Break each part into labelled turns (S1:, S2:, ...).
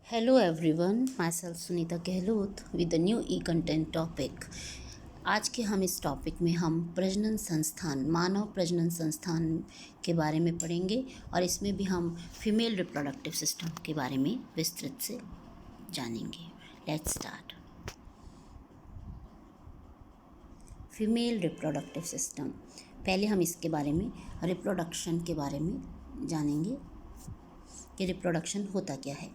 S1: Hello everyone, myself Sunita Gehlot with the new E content topic. आज के हम इस टॉपिक में हम प्रजनन संस्थान, मानव प्रजनन संस्थान के बारे में पढ़ेंगे और इसमें भी हम फीमेल रिप्रोडक्टिव सिस्टम के बारे में विस्तृत से जानेंगे। Let's start. Female reproductive system, पहले हम इसके बारे में रिप्रोडक्शन के बारे में जानेंगे कि रिप्रोडक्शन होता क्या है।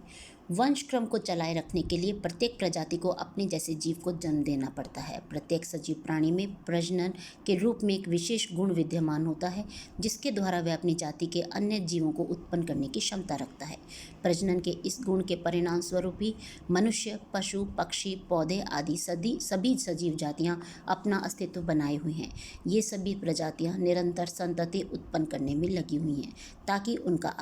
S1: वंश क्रम को चलाए रखने के लिए प्रत्येक प्रजाति को अपने जैसे जीव को जन्म देना पड़ता है। प्रत्येक सजीव प्राणी में प्रजनन के रूप में एक विशेष गुण विद्यमान होता है जिसके द्वारा वह अपनी जाति के अन्य जीवों को उत्पन्न करने की क्षमता रखता है। प्रजनन के इस गुण के परिणाम स्वरूप ही मनुष्य, पशु, पक्षी, पौधे आदि सभी सजीव जातियां अपना अस्तित्व बनाए हुए हैं। ये सभी प्रजातियां निरंतर संतति उत्पन्न करने में लगी हुई हैं ताकि उनका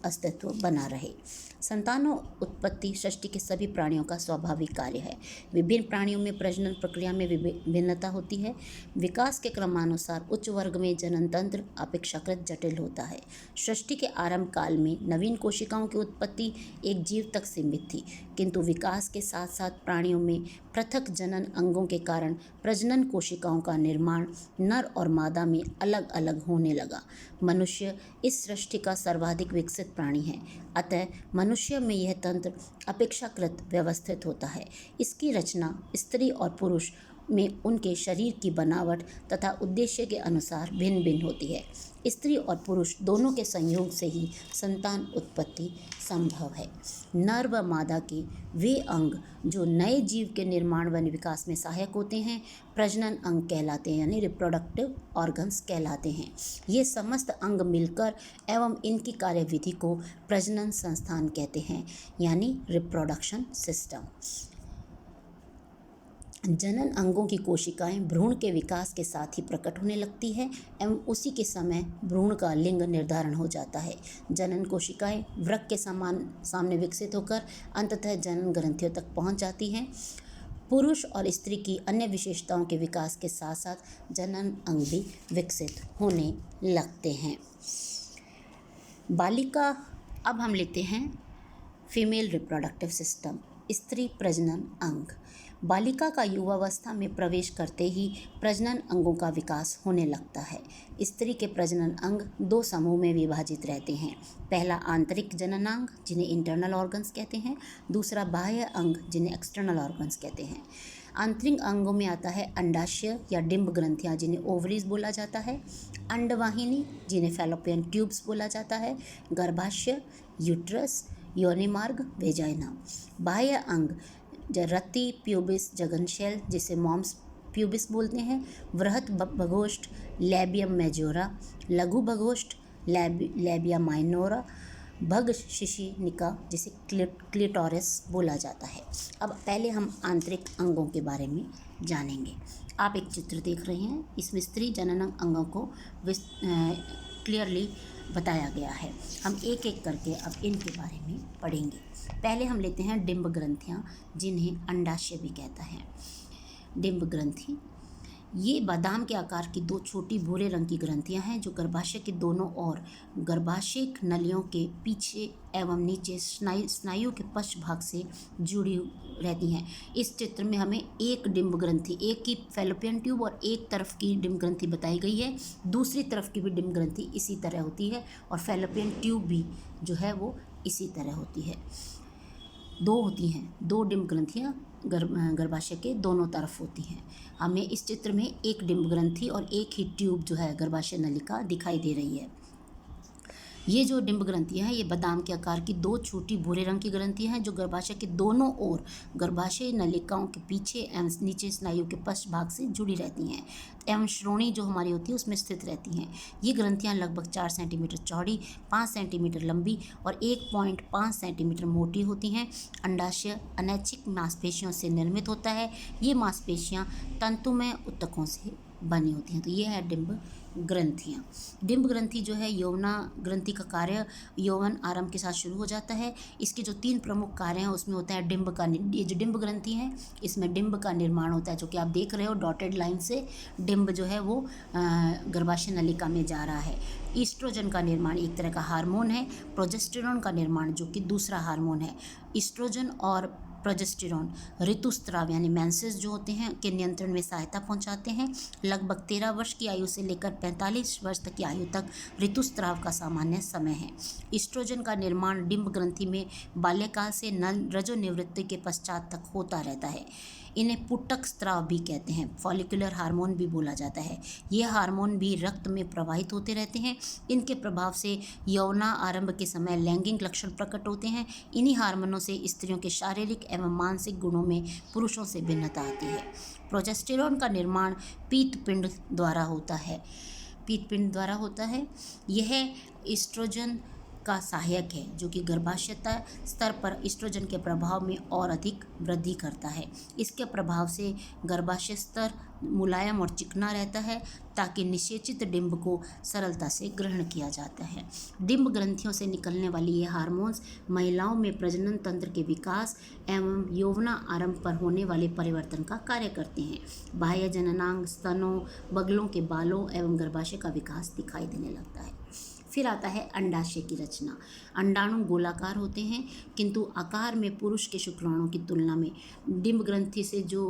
S1: अस्तित्व बना रहे। संतानों उत्पत्ति सृष्टि के सभी प्राणियों का स्वाभाविक कार्य है। विभिन्न प्राणियों में प्रजनन प्रक्रिया में भिन्नता होती है। विकास के क्रमानुसार उच्च वर्ग में जनन तंत्र अपेक्षाकृत जटिल होता है। सृष्टि के आरंभ काल में नवीन कोशिकाओं की उत्पत्ति एक जीव तक सीमित थी, किंतु विकास के साथ साथ प्राणियों में पृथक जनन अंगों के कारण प्रजनन कोशिकाओं का निर्माण नर और मादा में अलग अलग होने लगा। मनुष्य इस सृष्टि का सर्वाधिक विकसित प्राणी है, अतः मनुष्य में यह तंत्र अपेक्षाकृत व्यवस्थित होता है। इसकी रचना स्त्री और पुरुष में उनके शरीर की बनावट तथा उद्देश्य के अनुसार भिन्न भिन्न होती है। स्त्री और पुरुष दोनों के संयोग से ही संतान उत्पत्ति संभव है। नर व मादा के वे अंग जो नए जीव के निर्माण व विकास में सहायक होते हैं प्रजनन अंग कहलाते हैं, यानी रिप्रोडक्टिव ऑर्गन्स कहलाते हैं। ये समस्त अंग मिलकर एवं इनकी कार्यविधि को प्रजनन संस्थान कहते हैं, यानी रिप्रोडक्शन सिस्टम। जनन अंगों की कोशिकाएं भ्रूण के विकास के साथ ही प्रकट होने लगती है एवं उसी के समय भ्रूण का लिंग निर्धारण हो जाता है। जनन कोशिकाएं वृक्क के सामने विकसित होकर अंततः जनन ग्रंथियों तक पहुंच जाती हैं। पुरुष और स्त्री की अन्य विशेषताओं के विकास के साथ साथ जनन अंग भी विकसित होने लगते हैं। बालिका, अब हम लेते हैं फीमेल रिप्रोडक्टिव सिस्टम, स्त्री प्रजनन अंग। बालिका का युवावस्था में प्रवेश करते ही प्रजनन अंगों का विकास होने लगता है। स्त्री के प्रजनन अंग दो समूह में विभाजित रहते हैं। पहला आंतरिक जननांग जिन्हें इंटरनल ऑर्गन्स कहते हैं, दूसरा बाह्य अंग जिन्हें एक्सटर्नल ऑर्गन्स कहते हैं। आंतरिक अंगों में आता है अंडाशय या डिंब ग्रंथियां जिन्हें ओवरीज बोला जाता है, अंडवाहिनी जिन्हें फैलोपियन ट्यूब्स बोला जाता है, गर्भाशय, यूट्रस, योनि मार्ग, वेजाइना। बाह्य अंग रति, प्यूबिस, जघनशैल जिसे मॉम्स प्यूबिस बोलते हैं, वृहत भगोष्ठ लैबियम मेजोरा, लघु भगोष्ठ लैबिया माइनोरा, भग शिशिनिका जिसे क्लिटोरिस बोला जाता है। अब पहले हम आंतरिक अंगों के बारे में जानेंगे। आप एक चित्र देख रहे हैं, इसमें स्त्री जनन अंगों को क्लियरली बताया गया है। हम एक एक करके अब इनके बारे में पढ़ेंगे। पहले हम लेते हैं डिंब ग्रंथियाँ जिन्हें अंडाशय भी कहता है। डिंब ग्रंथि ये बादाम के आकार की दो छोटी भूरे रंग की ग्रंथियां हैं जो गर्भाशय के दोनों ओर गर्भाशय नलियों के पीछे एवं नीचे स्नायु के पश्च भाग से जुड़ी रहती हैं। इस चित्र में हमें एक डिंब ग्रंथि, एक की फैलोपियन ट्यूब और एक तरफ की डिंब ग्रंथि बताई गई है, दूसरी तरफ की भी डिंब ग्रंथि इसी तरह होती है और फैलोपियन ट्यूब भी जो है वो इसी तरह होती है। दो होती हैं, दो डिंब ग्रंथियाँ गर्भाशय के दोनों तरफ होती हैं। हमें इस चित्र में एक डिंब ग्रंथि और एक ही ट्यूब जो है गर्भाशय नलिका दिखाई दे रही है। ये जो डिंब ग्रंथियाँ हैं ये बादाम के आकार की दो छोटी भूरे रंग की ग्रंथियाँ हैं जो गर्भाशय के दोनों ओर गर्भाशय नलिकाओं के पीछे एवं नीचे स्नायु के पश्च भाग से जुड़ी रहती हैं एवं श्रोणी जो हमारी होती है उसमें स्थित रहती हैं। ये ग्रंथियाँ लगभग 4 सेंटीमीटर चौड़ी, 5 सेंटीमीटर लंबी और 1.5 सेंटीमीटर मोटी होती हैं। अंडाशय अनैच्छिक मांसपेशियों से निर्मित होता है। ये मांसपेशियाँ तंतुमय ऊतकों से बनी होती हैं। तो ये है डिंब ग्रंथियाँ। डिंब ग्रंथि जो है यौना ग्रंथि का कार्य यौवन आरंभ के साथ शुरू हो जाता है। इसके जो 3 प्रमुख कार्य हैं उसमें होता है डिंब का ये जो डिंब ग्रंथि है इसमें डिंब का निर्माण होता है, जो कि आप देख रहे हो डॉटेड लाइन से डिंब जो है वो गर्भाशय नलिका में जा रहा है। ईस्ट्रोजन का निर्माण एक तरह का हार्मोन है। प्रोजेस्टेरॉन का निर्माण जो कि दूसरा हार्मोन है। ईस्ट्रोजन और प्रोजेस्टेरॉन ऋतुस्राव यानी मेंसेस जो होते हैं के नियंत्रण में सहायता पहुंचाते हैं। लगभग 13 वर्ष की आयु से लेकर 45 वर्ष तक की आयु तक ऋतुस्राव का सामान्य समय है। ईस्ट्रोजन का निर्माण डिंब ग्रंथि में बाल्यकाल से रजोनिवृत्ति के पश्चात तक होता रहता है। इन्हें पुटक स्राव भी कहते हैं, फॉलिकुलर हार्मोन भी बोला जाता है। ये हार्मोन भी रक्त में प्रवाहित होते रहते हैं। इनके प्रभाव से यौना आरंभ के समय लैंगिक लक्षण प्रकट होते हैं। इन्हीं हार्मोनों से स्त्रियों के शारीरिक एवं मानसिक गुणों में पुरुषों से भिन्नता आती है। प्रोजेस्टेरॉन का निर्माण पीतपिंड द्वारा होता है। यह ईस्ट्रोजन का सहायक है, जो कि गर्भाशय स्तर पर ईस्ट्रोजन के प्रभाव में और अधिक वृद्धि करता है। इसके प्रभाव से गर्भाशय स्तर मुलायम और चिकना रहता है ताकि निषेचित डिंब को सरलता से ग्रहण किया जाता है। डिंब ग्रंथियों से निकलने वाली ये हार्मोन्स महिलाओं में प्रजनन तंत्र के विकास एवं यौवना आरंभ पर होने वाले परिवर्तन का कार्य करते हैं। बाह्य जननांग, स्तनों, बगलों के बालों एवं गर्भाशय का विकास दिखाई देने लगता है। फिर आता है अंडाशय की रचना। अंडाणु गोलाकार होते हैं, किंतु आकार में पुरुष के शुक्राणुओं की तुलना में डिंब ग्रंथि से जो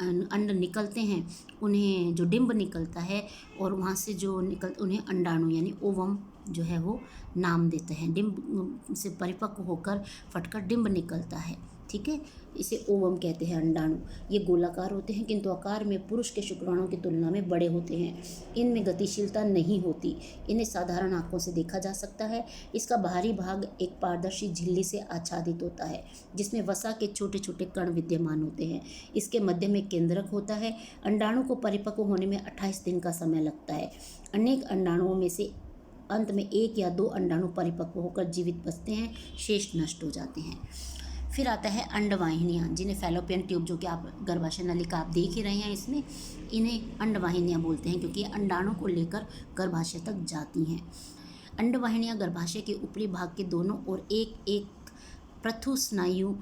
S1: अंड निकलते हैं उन्हें जो डिंब निकलता है और वहाँ से जो उन्हें अंडाणु यानी ओवम जो है वो नाम देते हैं। डिंब से परिपक्व होकर फटकर डिंब निकलता है, ठीक है, इसे ओवम कहते हैं। अंडाणु ये गोलाकार होते हैं, किंतु आकार में पुरुष के शुक्राणुओं की तुलना में बड़े होते हैं। इनमें गतिशीलता नहीं होती। इन्हें साधारण आंखों से देखा जा सकता है। इसका बाहरी भाग एक पारदर्शी झिल्ली से आच्छादित होता है, जिसमें वसा के छोटे छोटे कण विद्यमान होते हैं। इसके मध्य में केंद्रक होता है। अंडाणु को परिपक्व होने में 28 दिन का समय लगता है। अनेक अंडाणुओं में से अंत में 1 या 2 अंडाणु परिपक्व होकर जीवित बचते हैं, शेष नष्ट हो जाते हैं। फिर आता है अंडवाहिनियाँ, जिन्हें फैलोपियन ट्यूब, जो कि आप गर्भाशय नलिका आप देख ही रहे हैं इसमें, इन्हें अंडवाहिनियाँ बोलते हैं क्योंकि ये अंडाणु को लेकर गर्भाशय तक जाती हैं। अंडवाहिनियाँ गर्भाशय के ऊपरी भाग के दोनों ओर एक एक प्रथु स्नायु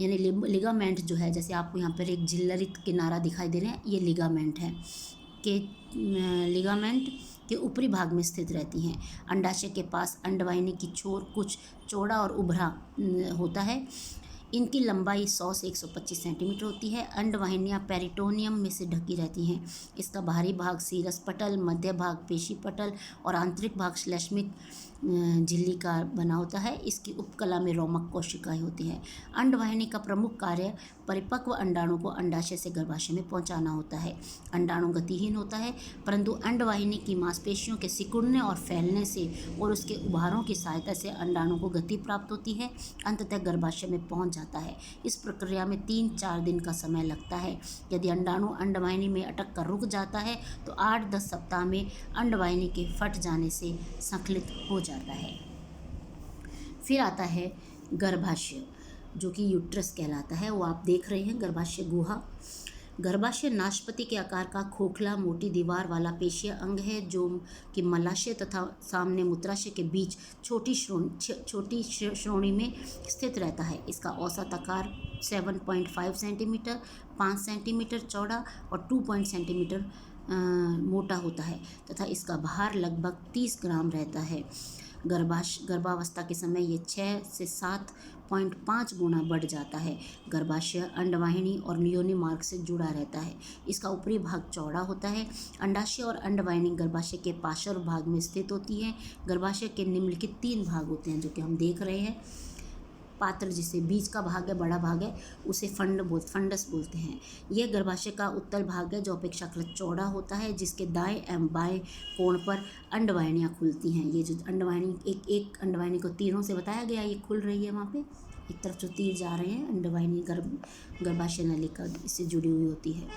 S1: यानी लिगामेंट जो है, जैसे आपको यहाँ पर एक झिल्लरित किनारा दिखाई दे रहे हैं, ये लिगामेंट है के लिगामेंट के ऊपरी भाग में स्थित रहती हैं। अंडाशय के पास अंडवाहिनी की छोर कुछ चौड़ा और उभरा होता है। इनकी लंबाई 100 से 125 सेंटीमीटर होती है। अंडवाहिनियाँ पेरिटोनियम में से ढकी रहती हैं। इसका बाहरी भाग सीरस पटल, मध्य भाग पेशी पटल और आंतरिक भाग श्लेष्मिक झिल्ली का बना होता है। इसकी उपकला में रोमक कोशिकाएं होती हैं। अंडवाहिनी का प्रमुख कार्य परिपक्व अंडाणु को अंडाशय से गर्भाशय में पहुंचाना होता है। अंडाणु गतिहीन होता है, परंतु अंडवाहिनी की मांसपेशियों के सिकुड़ने और फैलने से और उसके उभारों की सहायता से अंडाणु को गति प्राप्त होती है, अंततः गर्भाशय में पहुंच जाता है। इस प्रक्रिया में 3-4 दिन का समय लगता है। यदि अंडाणु अंडवाहिनी में अटक कर रुक जाता है तो 8-10 सप्ताह में अंडवाहिनी के फट जाने से संकलित हो जाता है। फिर आता है गर्भाशय, जो कि यूट्रस कहलाता है, वो आप देख रहे हैं गर्भाशय गुहा। गर्भाशय नाशपति के आकार का खोखला मोटी दीवार वाला पेशीय अंग है, जो कि मलाशय तथा सामने मूत्राशय के बीच छोटी श्रोणी में स्थित रहता है। इसका औसत आकार 7.5 सेंटीमीटर, 5 सेंटीमीटर चौड़ा और 2 सेंटीमीटर मोटा होता है तथा इसका भार लगभग 30 ग्राम रहता है। गर्भावस्था के समय ये 6 से 7.5 गुना बढ़ जाता है। गर्भाशय अंडवाहिनी और योनि मार्ग से जुड़ा रहता है। इसका ऊपरी भाग चौड़ा होता है। अंडाशय और अंडवाहिनी गर्भाशय के पार्श्व भाग में स्थित होती है। गर्भाशय के निम्नलिखित 3 भाग होते हैं, जो कि हम देख रहे हैं। पात्र, जिसे बीच का भाग है, बड़ा भाग है, उसे फंडस बोलते हैं। यह गर्भाशय का उत्तल भाग है, जो अपेक्षाकृत चौड़ा होता है, जिसके दाएं एवं बाएं कोण पर अंडवाहिनियाँ खुलती हैं। ये जो अंडवाहिनी, एक अंडवाहिनी को तीरों से बताया गया, ये खुल रही है वहाँ पे, एक तरफ जो तीर जा रहे हैं, अंडवाहिनी गर्भाशय नलिका इससे जुड़ी हुई होती है।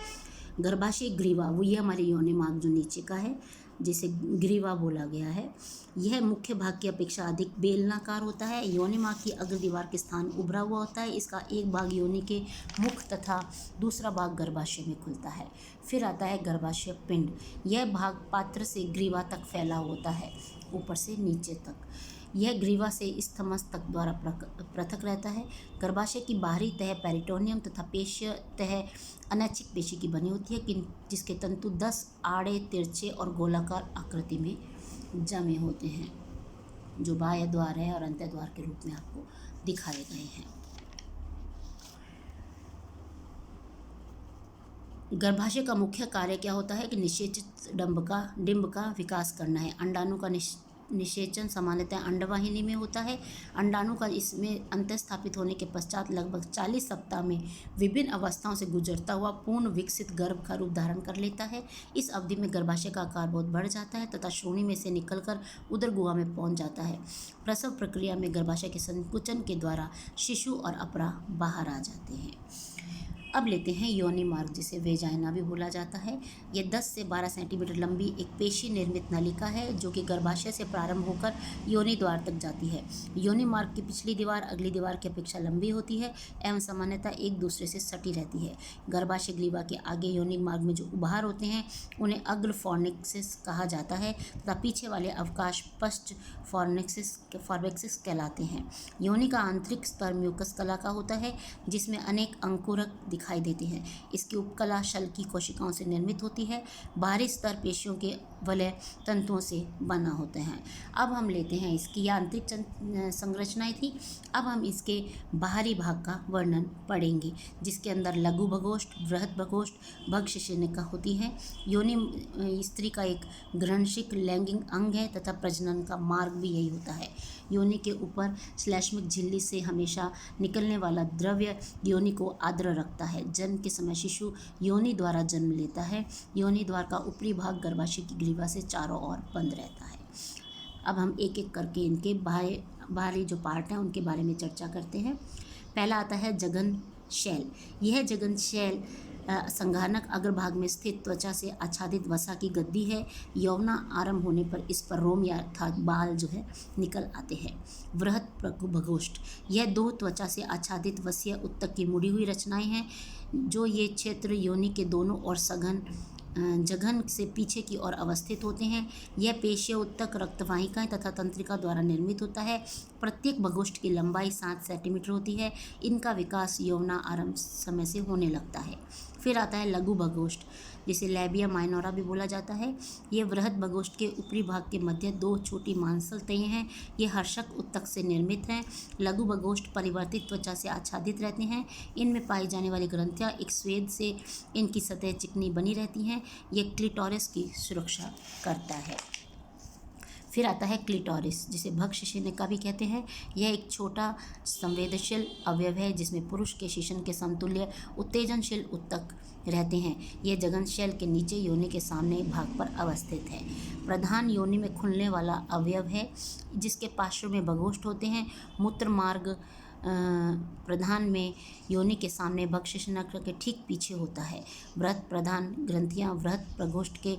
S1: गर्भाशय ग्रीवा, वो ये हमारे योनि मार्ग जो नीचे का है, जिसे ग्रीवा बोला गया है, यह मुख्य भाग की अपेक्षा अधिक बेलनाकार होता है। योनि मार्ग की अग्र दीवार के स्थान उभरा हुआ होता है। इसका एक भाग योनि के मुख तथा दूसरा भाग गर्भाशय में खुलता है। फिर आता है गर्भाशय पिंड। यह भाग पात्र से ग्रीवा तक फैला होता है, ऊपर से नीचे तक। यह ग्रीवा से स्थमस तक द्वारा पृथक रहता है। गर्भाशय की बाहरी तह पेरिटोनियम तथा पेशीय तह अनैच्छिक पेशी की बनी होती है, जिसके तंतु 10 आड़े, तिरछे और गोलाकार आकृति में जमे होते हैं, जो बाह्य द्वार है और अंत्य द्वार के रूप में आपको दिखाए गए हैं। गर्भाशय का मुख्य कार्य क्या होता है कि निषेचित डिंब का विकास करना है। अंडाणु का निषेचन सामान्यतः अंडवाहिनी में होता है। अंडाणु का इसमें अंतःस्थापित होने के पश्चात लगभग 40 सप्ताह में विभिन्न अवस्थाओं से गुजरता हुआ पूर्ण विकसित गर्भ का रूप धारण कर लेता है। इस अवधि में गर्भाशय का आकार बहुत बढ़ जाता है तथा श्रोणि में से निकलकर उदर गुहा में पहुंच जाता है। प्रसव प्रक्रिया में गर्भाशय के संकुचन के द्वारा शिशु और अपरा बाहर आ जाते हैं। अब लेते हैं योनि मार्ग, जिसे वेजाइना भी बोला जाता है। यह 10 से 12 सेंटीमीटर लंबी एक पेशी निर्मित नलिका है जो कि गर्भाशय से प्रारंभ होकर योनि द्वार तक जाती है। योनि मार्ग की पिछली दीवार अगली दीवार की अपेक्षा लंबी होती है एवं सामान्यतः एक दूसरे से सटी रहती है। गर्भाशय ग्रीवा के आगे योनि मार्ग में जो उभार होते हैं उन्हें अग्र फॉर्निक्सिस कहा जाता है तथा पीछे वाले अवकाश पश्च फॉर्मेक्सिस कहलाते हैं। योनि का आंतरिक स्तर म्यूकस कला का होता है, जिसमें अनेक अंकुरक दिखाई देते हैं। इसकी उपकला शल की कोशिकाओं से निर्मित होती है। बाहरी स्तर पेशियों के वलय तंतुओं से बना होते हैं। अब हम लेते हैं इसकी आंतरिक संरचनाएं थी। अब हम इसके बाहरी भाग का वर्णन पढ़ेंगे, जिसके अंदर लघु भगोष्ठ, बृहद भगोष्ठ, भगशिशिनिका होती है। योनि स्त्री का एक ग्रहणशिक लैंगिक अंग है तथा प्रजनन का मार्ग भी यही होता है। योनि के ऊपर श्लैष्मिक झिल्ली से हमेशा निकलने वाला द्रव्य योनि को आर्द्र रखता है। जन्म के समय शिशु योनि द्वारा जन्म लेता है। योनि द्वार का ऊपरी भाग गर्भाशय की ग्रीवा से चारों ओर बंद रहता है। अब हम एक एक करके इनके बाहरी जो पार्ट हैं उनके बारे में चर्चा करते हैं। पहला आता है जघन शैल। यह जघन शैल संघानक अग्रभाग में स्थित त्वचा से आच्छादित वसा की गद्दी है। यौवना आरंभ होने पर इस पर रोम या अर्थात बाल जो है निकल आते हैं। वृहद भगोष्ठ, यह 2 त्वचा से आच्छादित वसीय उत्तक की मुड़ी हुई रचनाएं हैं, जो ये क्षेत्र योनि के दोनों और जघन से पीछे की ओर अवस्थित होते हैं। यह पेशीय उत्तक रक्तवाहिकाएं तथा तंत्रिका द्वारा निर्मित होता है। प्रत्येक भगोष्ठ की लंबाई 7 सेंटीमीटर होती है। इनका विकास यौवना आरंभ समय से होने लगता है। फिर आता है लघु भगोष्ठ, जिसे लैबिया माइनोरा भी बोला जाता है। ये वृहद भगोष्ठ के ऊपरी भाग के मध्य 2 छोटी मांसल तहें हैं। ये हर्षक उत्तक से निर्मित हैं। लघु भगोष्ठ परिवर्तित त्वचा से आच्छादित रहते हैं। इनमें पाई जाने वाली ग्रंथियां एक स्वेद से इनकी सतह चिकनी बनी रहती हैं। ये क्लिटोरिस की सुरक्षा करता है। फिर आता है क्लिटोरिस, जिसे भगशिशिनिका भी कहते हैं। यह एक छोटा संवेदनशील अवयव है जिसमें पुरुष के शिशन के समतुल्य उत्तेजनशील उत्तक रहते हैं। यह जघन शैल के नीचे योनि के सामने भाग पर अवस्थित है। प्रधान योनि में खुलने वाला अवयव है, जिसके पार्श्व में भगोष्ठ होते हैं। मूत्र मार्ग प्रधान में योनि के सामने भगशिशिनिका के ठीक पीछे होता है। वृहद प्रधान ग्रंथियां वृहद प्रकोष्ठ के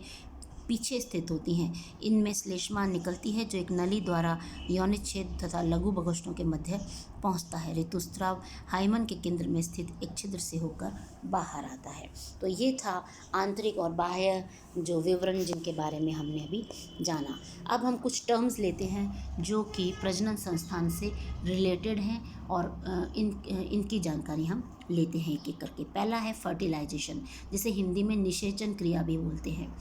S1: पीछे स्थित होती हैं। इनमें श्लेष्मा निकलती है, जो एक नली द्वारा यौनिक छेद तथा लघु भगोष्ठों के मध्य पहुंचता है। ऋतुस्राव हाइमन के केंद्र में स्थित एक छिद्र से होकर बाहर आता है। तो ये था आंतरिक और बाह्य जो विवरण जिनके बारे में हमने अभी जाना। अब हम कुछ टर्म्स लेते हैं जो कि प्रजनन संस्थान से रिलेटेड हैं और इनकी जानकारी हम लेते हैं एक एक करके। पहला है फर्टिलाइजेशन, जिसे हिंदी में निषेचन क्रिया भी बोलते हैं।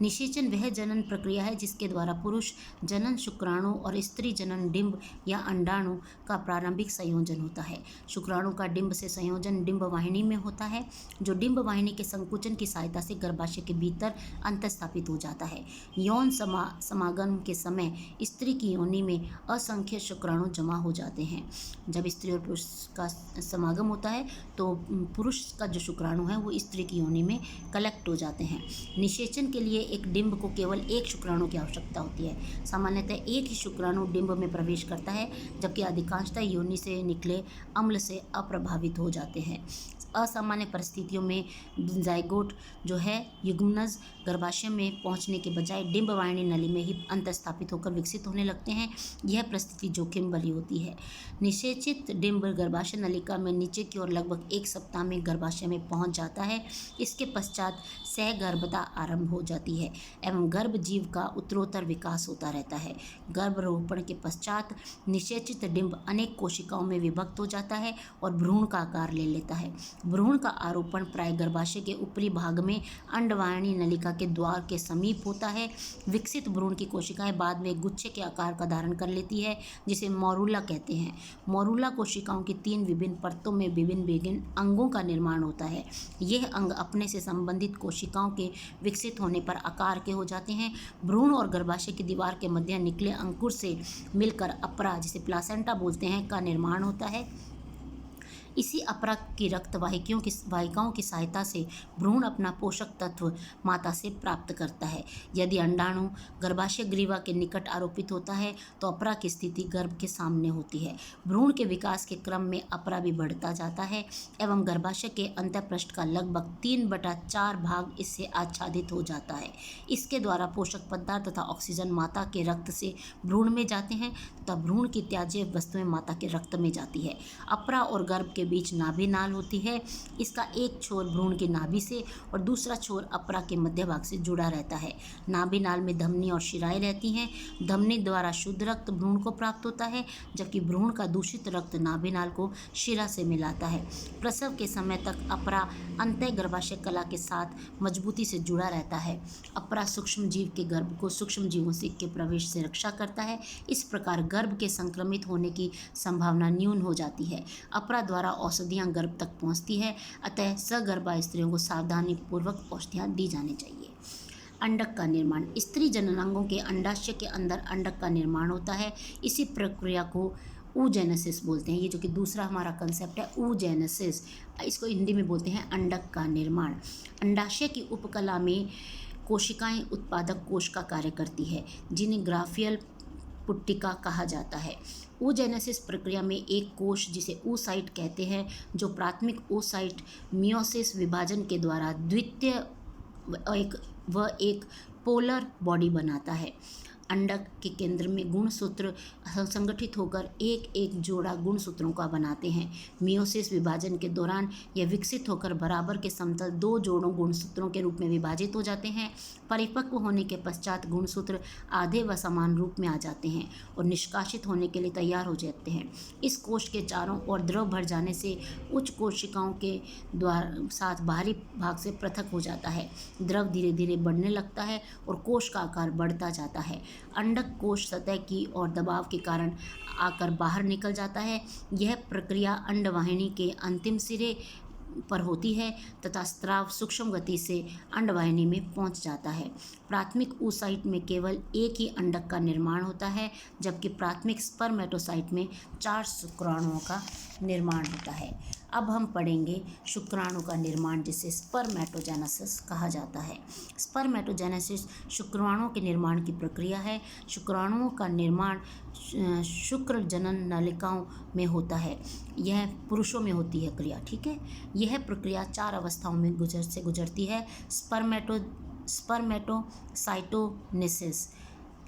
S1: निषेचन वह जनन प्रक्रिया है जिसके द्वारा पुरुष जनन शुक्राणु और स्त्री जनन डिंब या अंडाणु का प्रारंभिक संयोजन होता है। शुक्राणु का डिंब से संयोजन डिंब वाहिनी में होता है, जो डिंब वाहिनी के संकुचन की सहायता से गर्भाशय के भीतर अंतःस्थापित हो जाता है। यौन समागम के समय स्त्री की योनि में असंख्य शुक्राणु जमा हो जाते हैं। जब स्त्री और पुरुष का समागम होता है तो पुरुष का जो शुक्राणु है वो स्त्री की योनि में कलेक्ट हो जाते हैं। निषेचन के लिए एक डिंब को केवल एक शुक्राणु की आवश्यकता होती है। सामान्यतः एक ही शुक्राणु डिंब में प्रवेश करता है, जबकि अधिकांशतः योनि से निकले अम्ल से अप्रभावित हो जाते हैं। असामान्य परिस्थितियों में जाइगोट जो है युग्मनज गर्भाशय में पहुंचने के बजाय डिंबवाहिनी नली में ही अंतःस्थापित होकर विकसित होने लगते हैं। यह परिस्थिति जोखिम भरी होती है। निषेचित डिंब गर्भाशय नलिका में नीचे की ओर लगभग 1 सप्ताह में गर्भाशय में पहुंच जाता है। इसके पश्चात सहगर्भता आरंभ हो जाती है एवं गर्भ जीव का उत्तरोत्तर विकास होता रहता है। गर्भारोपण के पश्चात निषेचित डिंब अनेक कोशिकाओं में विभक्त हो जाता है और भ्रूण का आकार ले लेता है। भ्रूण का आरोपण प्राय गर्भाशय के ऊपरी भाग में अंडवाहिनी नलिका के द्वार के समीप होता है। विकसित भ्रूण की कोशिकाएं बाद में गुच्छे के आकार का धारण कर लेती है, जिसे मोरूला कहते हैं। मोरूला कोशिकाओं की 3 विभिन्न परतों में विभिन्न अंगों का निर्माण होता है। यह अंग अपने से संबंधित कोशिकाओं के विकसित होने पर आकार के हो जाते हैं। भ्रूण और गर्भाशय की दीवार के मध्य निकले अंकुर से मिलकर अपरा, जिसे प्लासेंटा बोलते हैं, का निर्माण होता है। इसी अपरा की रक्त वाहिकाओं की सहायता से भ्रूण अपना पोषक तत्व माता से प्राप्त करता है। यदि अंडाणु गर्भाशय ग्रीवा के निकट आरोपित होता है तो अपरा की स्थिति गर्भ के सामने होती है। भ्रूण के विकास के क्रम में अपरा भी बढ़ता जाता है एवं गर्भाशय के अंतःपृष्ठ का लगभग 3/4 भाग इससे आच्छादित हो जाता है। इसके द्वारा पोषक पदार्थ तथा ऑक्सीजन माता के रक्त से भ्रूण में जाते हैं तथा भ्रूण की त्याज्य वस्तुएं माता के रक्त में जाती है। अपरा और गर्भ के बीच नाभि नाल होती है। इसका एक छोर भ्रूण की नाभि से और दूसरा छोर अपरा के मध्य भाग से जुड़ा रहता है। नाभि नाल में धमनी और शिराएं रहती हैं। धमनी द्वारा शुद्ध रक्त भ्रूण को प्राप्त होता है, जबकि भ्रूण का दूषित रक्त नाभि नाल को शिरा से मिलाता है। प्रसव के समय तक अपरा अंतः गर्भाशय कला के साथ मजबूती से जुड़ा रहता है। अपरा सूक्ष्म जीव के गर्भ को सूक्ष्म जीवों से के प्रवेश से रक्षा करता है। इस प्रकार गर्भ के संक्रमित होने की संभावना न्यून हो जाती है। अपरा द्वारा औषधियाँ गर्भ तक पहुँचती है, अतः सगर्भा स्त्रियों को सावधानी पूर्वक औषधियाँ दी जानी चाहिए। अंडक का निर्माण। स्त्री जननांगों के अंडाशय के अंदर अंडक का निर्माण होता है। इसी प्रक्रिया को oogenesis बोलते हैं। ये जो कि दूसरा हमारा कंसेप्ट है oogenesis, इसको हिंदी में बोलते हैं अंडक का निर्माण। अंडाशय की उपकला में कोशिकाएं उत्पादक कोश का कार्य करती है, जिन्हें ग्राफियल पुट्टिका कहा जाता है। oogenesis प्रक्रिया में एक कोश, जिसे oocyte कहते हैं, जो प्राथमिक oocyte मियोसिस विभाजन के द्वारा द्वितीय एक पोलर बॉडी बनाता है। अंडक के केंद्र में गुणसूत्र संगठित होकर एक जोड़ा गुणसूत्रों का बनाते हैं। मियोसिस विभाजन के दौरान यह विकसित होकर बराबर के समतल 2 जोड़ों गुणसूत्रों के रूप में विभाजित हो जाते हैं। परिपक्व होने के पश्चात गुणसूत्र आधे व समान रूप में आ जाते हैं और निष्कासित होने के लिए तैयार हो जाते हैं। इस कोश के चारों ओर द्रव भर जाने से उच्च कोशिकाओं के साथ बाहरी भाग से पृथक हो जाता है। द्रव धीरे धीरे बढ़ने लगता है और कोश का आकार बढ़ता जाता है। अंडक कोश सतह की ओर दबाव के कारण आकर बाहर निकल जाता है। यह प्रक्रिया अंडवाहिनी के अंतिम सिरे पर होती है तथा स्राव सूक्ष्म गति से अंडवाहिनी में पहुंच जाता है। प्राथमिक oocyte में केवल एक ही अंडक का निर्माण होता है, जबकि प्राथमिक स्पर्मेटोसाइट में 4 शुक्राणुओं का निर्माण होता है। अब हम पढ़ेंगे शुक्राणु का निर्माण, जिसे स्पर्मेटोजेनेसिस कहा जाता है। स्पर्मेटोजेनेसिस शुक्राणुओं के निर्माण की प्रक्रिया है। शुक्राणुओं का निर्माण शुक्र जनन नलिकाओं में होता है। यह पुरुषों में होती है क्रिया, ठीक है। यह प्रक्रिया 4 अवस्थाओं में गुजरती है। स्पर्मेटोसाइटोनेसिस,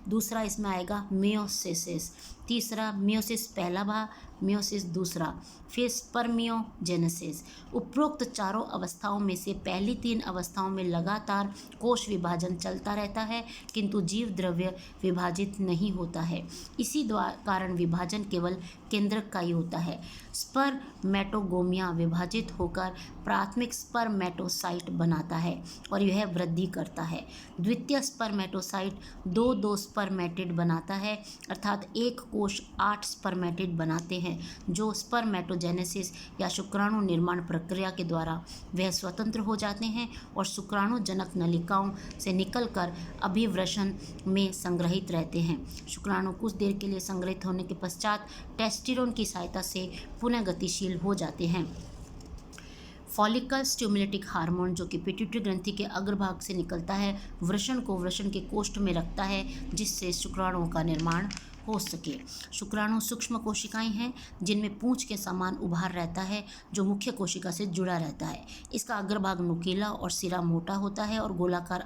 S1: दूसरा इसमें आएगा मियोसिस, तीसरा मियोसिस पहला भाग, मियोसिस दूसरा, फिर स्पर्मियोजेनेसिस। उपरोक्त 4 अवस्थाओं में से पहली 3 अवस्थाओं में लगातार कोश विभाजन चलता रहता है, किंतु जीव द्रव्य विभाजित नहीं होता है। इसी कारण विभाजन केवल केंद्रक का ही होता है। स्पर्मेटोगोमिया विभाजित होकर प्राथमिक स्पर्मेटोसाइट बनाता है और यह वृद्धि करता है। द्वितीय स्पर्मेटोसाइट 2 स्पर्मेटिड बनाता है, अर्थात एक कोश 8 स्पर्मेटिड बनाते हैं, जो स्पर्मेटोजेनेसिस या शुक्राणु निर्माण प्रक्रिया के द्वारा वह स्वतंत्र हो जाते हैं और शुक्राणु जनक नलिकाओं से निकलकर अभिवृषण में संग्रहित रहते हैं। शुक्राणु कुछ देर के लिए संग्रहित होने के पश्चात टेस्टिरोन की सहायता से पुनः गतिशील हो जाते हैं। फॉलिकल स्टिमुलेटिंग हार्मोन, जो कि पिट्यूटरी ग्रंथि के अग्रभाग से निकलता है, वृषण को वृषण के कोष्ठ में रखता है, जिससे शुक्राणुओं का निर्माण हो सके। शुक्राणु सूक्ष्म कोशिकाएं हैं जिनमें पूंछ के समान उभार रहता है जो मुख्य कोशिका से जुड़ा रहता है। इसका अग्रभाग नुकीला और सिरा मोटा होता है और गोलाकार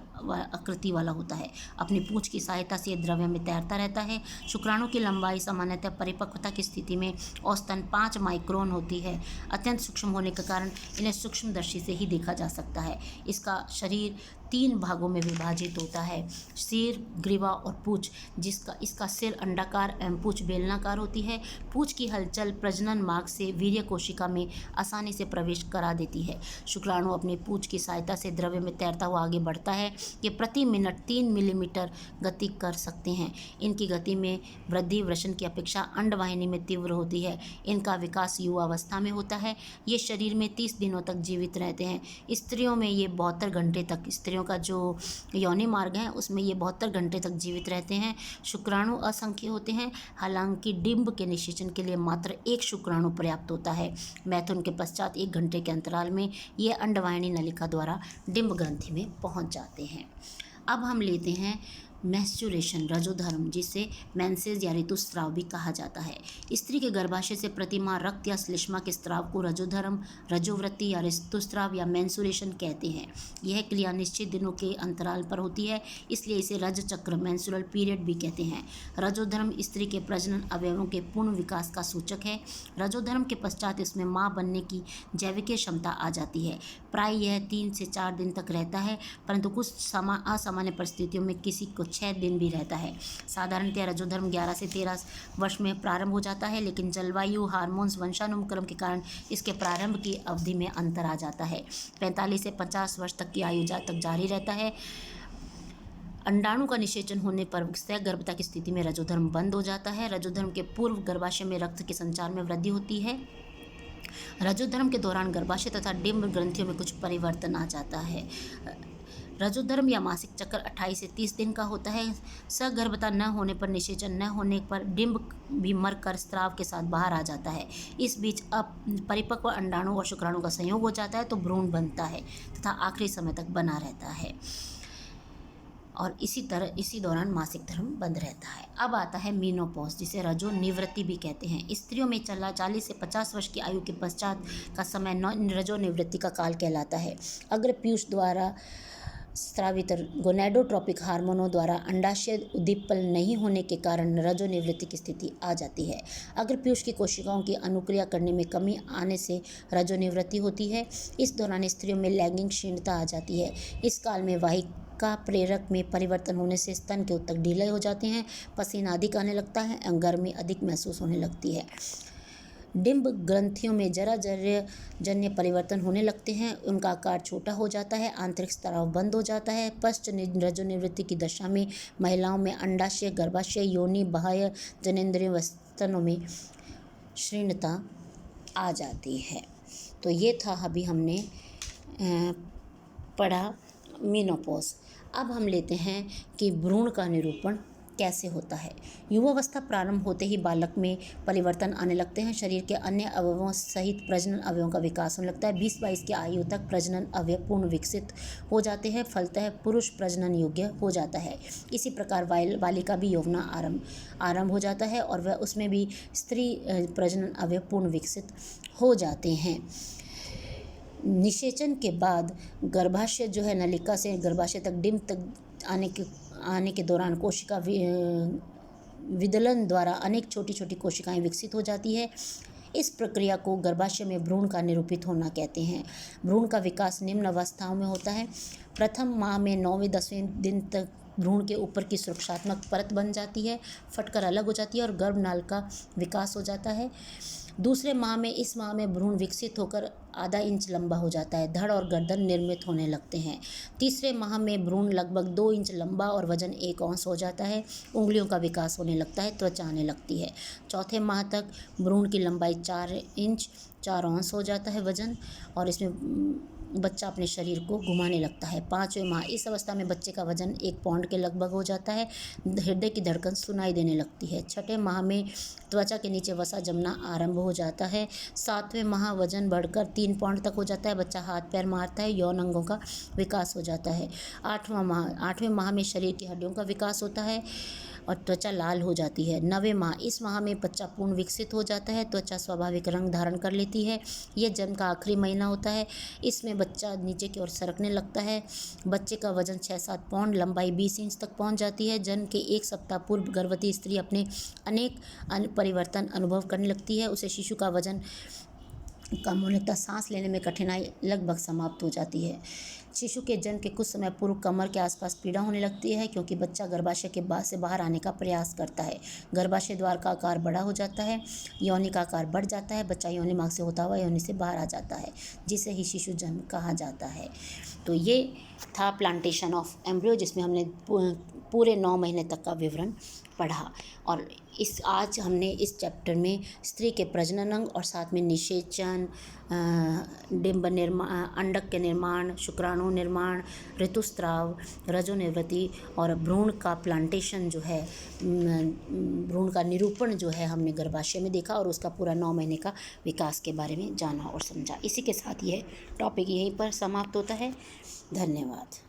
S1: आकृति वाला होता है। अपनी पूंछ की सहायता से यह द्रव्य में तैरता रहता है। शुक्राणु की लंबाई सामान्यतः परिपक्वता की स्थिति में औसतन 5 माइक्रोन होती है। अत्यंत सूक्ष्म होने के कारण इन्हें सूक्ष्मदर्शी से ही देखा जा सकता है। इसका शरीर 3 भागों में विभाजित होता है, सिर, ग्रीवा और पूंछ। इसका सिर अंडाकार एवं पूंछ बेलनाकार होती है। पूंछ की हलचल प्रजनन मार्ग से वीर्य कोशिका में आसानी से प्रवेश करा देती है। शुक्राणु अपनी पूंछ की सहायता से द्रव्य में तैरता हुआ आगे बढ़ता है। ये प्रति मिनट 3 मिलीमीटर गति कर सकते हैं। इनकी गति में वृद्धि वृषण की अपेक्षा अंडवाहिनी में तीव्र होती है। इनका विकास युवावस्था में होता है। ये शरीर में 30 दिनों तक जीवित रहते हैं। स्त्रियों में ये 72 घंटे तक, स्त्रियों का जो योनि मार्ग है उसमें ये 72 घंटे तक जीवित रहते हैं। शुक्राणु असंख्य होते हैं, हालांकि डिंब के निषेचन के लिए मात्र 1 शुक्राणु पर्याप्त होता है। मैथुन के पश्चात 1 घंटे के अंतराल में ये अंडवाहिनी नलिका द्वारा डिंब ग्रंथि में पहुंच जाते हैं। अब हम लेते हैं मेंस्ट्रुएशन, रजोधर्म, जिसे मेंसेस या ऋतुस्राव भी कहा जाता है। स्त्री के गर्भाशय से प्रतिमाह रक्त या श्लेष्मा के स्राव को रजोधर्म, रजोवृत्ति या ऋतुस्राव या मेंस्ट्रुएशन कहते हैं। यह क्रिया निश्चित दिनों के अंतराल पर होती है, इसलिए इसे रज चक्र, मेंस्ट्रुअल पीरियड भी कहते हैं। रजोधर्म स्त्री के प्रजनन अवयवों के पूर्ण विकास का सूचक है। रजोधर्म के पश्चात इसमें मां बनने की जैविक क्षमता आ जाती है। प्राय यह 3 से 4 दिन तक रहता है, परंतु कुछ असामान्य परिस्थितियों में किसी को 6 दिन भी रहता है। साधारणतः रजोधर्म 11 से 13 वर्ष में प्रारंभ हो जाता है, लेकिन जलवायु, हार्मोन्स, वंशानुक्रम के कारण इसके प्रारंभ की अवधि में अंतर आ जाता है। 45 से 50 वर्ष तक की आयु तक जारी रहता है। अंडाणु का निषेचन होने पर सहगर्भता की स्थिति में रजोधर्म बंद हो जाता है। रजोधर्म के पूर्व गर्भाशय में रक्त के संचार में वृद्धि होती है। रजोधर्म के दौरान गर्भाशय तथा डिंब ग्रंथियों में कुछ परिवर्तन आ जाता है। रजोधर्म या मासिक चक्र 28 से 30 दिन का होता है। सगर्भता न होने पर, निषेचन न होने पर डिंब भी मरकर स्राव के साथ बाहर आ जाता है। इस बीच अब परिपक्व अंडाणु और शुक्राणु का संयोग हो जाता है तो भ्रूण बनता है तथा आखिरी समय तक बना रहता है और इसी दौरान मासिक धर्म बंद रहता है। अब आता है मीनोपॉज, जिसे रजो निवृत्ति भी कहते हैं। स्त्रियों में 40 से 50 वर्ष की आयु के पश्चात का समय रजो निवृत्ति का काल कहलाता है। अग्र पीयूष द्वारा स्रावित गोनेडोट्रोपिक हार्मोनों द्वारा अंडाशय उद्दीपन नहीं होने के कारण रजो निवृत्ति की स्थिति आ जाती है। अग्र पीयूष की कोशिकाओं की अनुक्रिया करने में कमी आने से रजो निवृत्ति होती है। इस दौरान स्त्रियों में लैंगिक क्षीणता आ जाती है। इस काल में वाहिका प्रेरक में परिवर्तन होने से स्तन के ऊतक ढीले हो जाते हैं, पसीना अधिक आने लगता है एवं गर्मी अधिक महसूस होने लगती है। डिंब ग्रंथियों में जराजन्य परिवर्तन होने लगते हैं, उनका आकार छोटा हो जाता है, आंतरिक स्राव बंद हो जाता है। पश्च रजो निवृत्ति की दशा में महिलाओं में अंडाशय, गर्भाशय, योनि, बाह्य जनेंद्रियों व स्तनों में क्षीणता आ जाती है। तो ये था अभी हमने पढ़ा मीनोपॉज। अब हम लेते हैं कि भ्रूण का निरूपण कैसे होता है। युवावस्था प्रारंभ होते ही बालक में परिवर्तन आने लगते हैं। शरीर के अन्य अवयवों सहित प्रजनन अवयवों का विकास होने लगता है। 20-22 की आयु तक प्रजनन अवयव पूर्ण विकसित हो जाते हैं, फलतः पुरुष प्रजनन योग्य हो जाता है। इसी प्रकार बालिका भी यौवना आरंभ हो जाता है और वह उसमें भी स्त्री प्रजनन अवयव पूर्ण विकसित हो जाते हैं। निषेचन के बाद गर्भाशय जो है, नलिका से गर्भाशय तक डिंब तक आने के दौरान कोशिका विदलन द्वारा अनेक छोटी छोटी कोशिकाएं विकसित हो जाती है। इस प्रक्रिया को गर्भाशय में भ्रूण का निरूपित होना कहते हैं। भ्रूण का विकास निम्न अवस्थाओं में होता है। प्रथम माह में 9वें-10वें दिन तक भ्रूण के ऊपर की सुरक्षात्मक परत बन जाती है, फटकर अलग हो जाती है और गर्भनाल का विकास हो जाता है। दूसरे माह में इस माह में भ्रूण विकसित होकर आधा इंच लंबा हो जाता है, धड़ और गर्दन निर्मित होने लगते हैं। तीसरे माह में भ्रूण लगभग 2 इंच लंबा और वजन 1 औंस हो जाता है, उंगलियों का विकास होने लगता है, त्वचा आने लगती है। चौथे माह तक भ्रूण की लंबाई 4 इंच 4 औंस हो जाता है वजन, और इसमें बच्चा अपने शरीर को घुमाने लगता है। 5वें माह, इस अवस्था में बच्चे का वजन 1 पाउंड के लगभग हो जाता है, हृदय की धड़कन सुनाई देने लगती है। 6ठे माह में त्वचा के नीचे वसा जमना आरंभ हो जाता है। 7वें माह वजन बढ़कर 3 पाउंड तक हो जाता है, बच्चा हाथ पैर मारता है, यौन अंगों का विकास हो जाता है। 8वें माह में शरीर की हड्डियों का विकास होता है। और त्वचा लाल हो जाती है। 9वें माह, इस माह में बच्चा पूर्ण विकसित हो जाता है, त्वचा स्वाभाविक रंग धारण कर लेती है। ये जन्म का आखिरी महीना होता है, इसमें बच्चा नीचे की ओर सरकने लगता है। बच्चे का वजन 6-7 पाउंड, लंबाई 20 इंच तक पहुंच जाती है। जन्म के 1 सप्ताह पूर्व गर्भवती स्त्री अपने अनेक परिवर्तन अनुभव करने लगती है। उसे शिशु का वजन कम होने तक सांस लेने में कठिनाई लगभग समाप्त हो जाती है। शिशु के जन्म के कुछ समय पूर्व कमर के आसपास पीड़ा होने लगती है, क्योंकि बच्चा गर्भाशय के बाद से बाहर आने का प्रयास करता है। गर्भाशय द्वार का आकार बड़ा हो जाता है, योनि का आकार बढ़ जाता है, बच्चा योनि मार्ग से होता हुआ योनि से बाहर आ जाता है, जिसे ही शिशु जन्म कहा जाता है। तो ये था प्लांटेशन ऑफ एम्ब्रियो, जिसमें हमने पूरे 9 महीने तक का विवरण पढ़ा। और आज हमने इस चैप्टर में स्त्री के प्रजनन अंग और साथ में निषेचन, डिंब निर्माण, अंडक के निर्माण, शुक्राणु निर्माण, ऋतुस्राव, रजोनिवृत्ति और भ्रूण का प्लांटेशन जो है, भ्रूण का निरूपण जो है, हमने गर्भाशय में देखा और उसका पूरा 9 महीने का विकास के बारे में जाना और समझा। इसी के साथ यह टॉपिक यहीं पर समाप्त होता है। धन्यवाद।